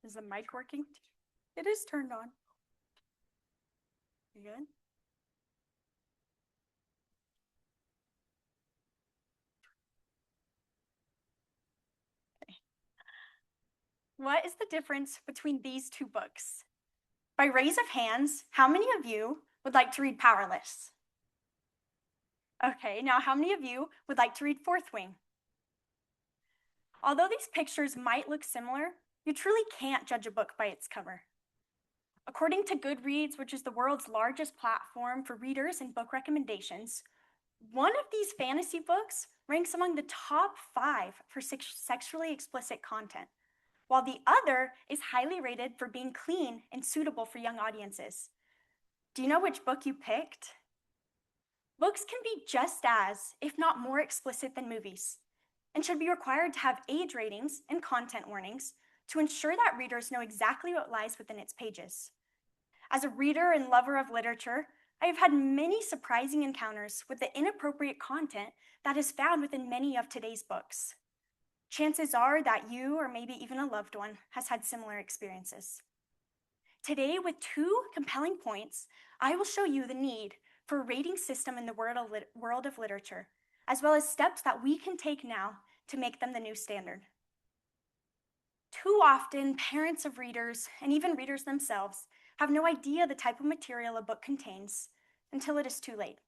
Is the mic working? It is turned on. You good? Okay. What is the difference between these two books? By raise of hands, how many of you would like to read Powerless? Okay, now how many of you would like to read Fourth Wing? Although these pictures might look similar, you truly can't judge a book by its cover. According to Goodreads, which is the world's largest platform for readers and book recommendations, one of these fantasy books ranks among the top 5 for sexually explicit content, while the other is highly rated for being clean and suitable for young audiences. Do you know which book you picked? Books can be just as, if not more explicit than movies, and should be required to have age ratings and content warnings to ensure that readers know exactly what lies within its pages. As a reader and lover of literature, I have had many surprising encounters with the inappropriate content that is found within many of today's books. Chances are that you, or maybe even a loved one, has had similar experiences. Today, with 2 compelling points, I will show you the need for a rating system in the world of literature, as well as steps that we can take now to make them the new standard. Too often, parents of readers, and even readers themselves, have no idea the type of material a book contains until it is too late.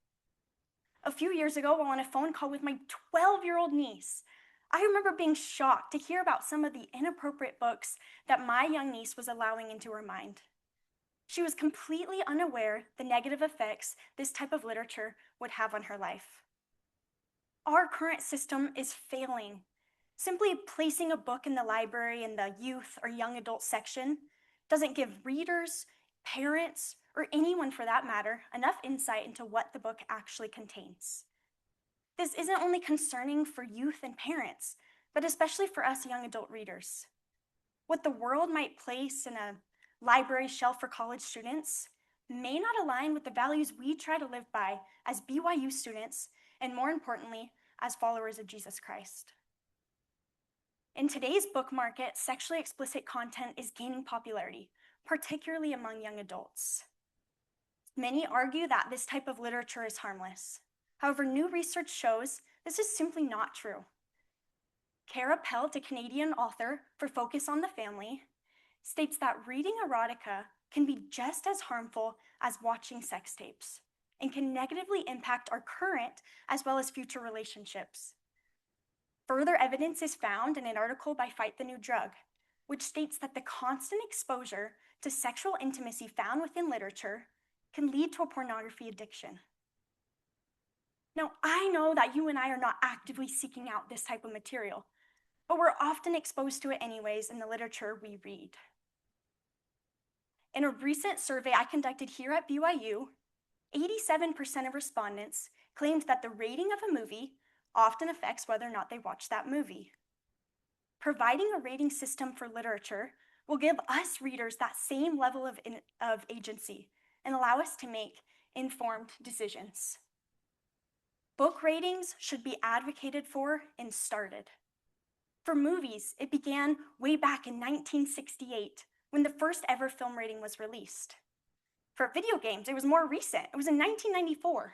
A few years ago, while on a phone call with my 12-year-old niece, I remember being shocked to hear about some of the inappropriate books that my young niece was allowing into her mind. She was completely unaware the negative effects this type of literature would have on her life. Our current system is failing. Simply placing a book in the library in the youth or young adult section doesn't give readers, parents, or anyone for that matter enough insight into what the book actually contains. This isn't only concerning for youth and parents, but especially for us young adult readers. What the world might place in a library shelf for college students may not align with the values we try to live by as BYU students, and more importantly, as followers of Jesus Christ. In today's book market, sexually explicit content is gaining popularity, particularly among young adults. Many argue that this type of literature is harmless. However, new research shows this is simply not true. Cara Pelt, a Canadian author for Focus on the Family, states that reading erotica can be just as harmful as watching sex tapes and can negatively impact our current as well as future relationships. Further evidence is found in an article by Fight the New Drug, which states that the constant exposure to sexual intimacy found within literature can lead to a pornography addiction. Now, I know that you and I are not actively seeking out this type of material, but we're often exposed to it anyways in the literature we read. In a recent survey I conducted here at BYU, 87% of respondents claimed that the rating of a movie often affects whether or not they watch that movie. Providing a rating system for literature will give us readers that same level of agency and allow us to make informed decisions. Book ratings should be advocated for and started. For movies, it began way back in 1968 when the first ever film rating was released. For video games, it was more recent. It was in 1994.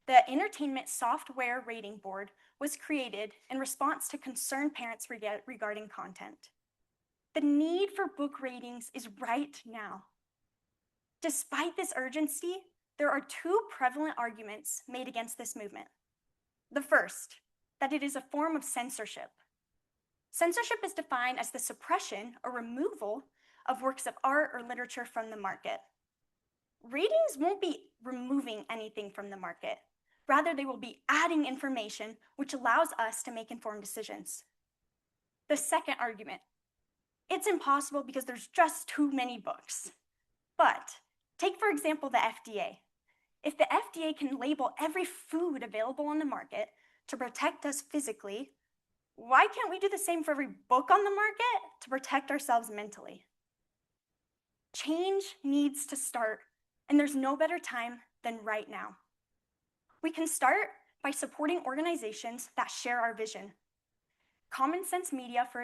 The Entertainment Software Rating Board was created in response to concerned parents regarding content. The need for book ratings is right now. Despite this urgency, there are 2 prevalent arguments made against this movement. The first, that it is a form of censorship. Censorship is defined as the suppression or removal of works of art or literature from the market. Ratings won't be removing anything from the market. Rather, they will be adding information which allows us to make informed decisions. The second argument, it's impossible because there's just too many books. But take, for example, the FDA. If the FDA can label every food available on the market to protect us physically, why can't we do the same for every book on the market to protect ourselves mentally? Change needs to start, and there's no better time than right now. We can start by supporting organizations that share our vision. Common Sense Media, for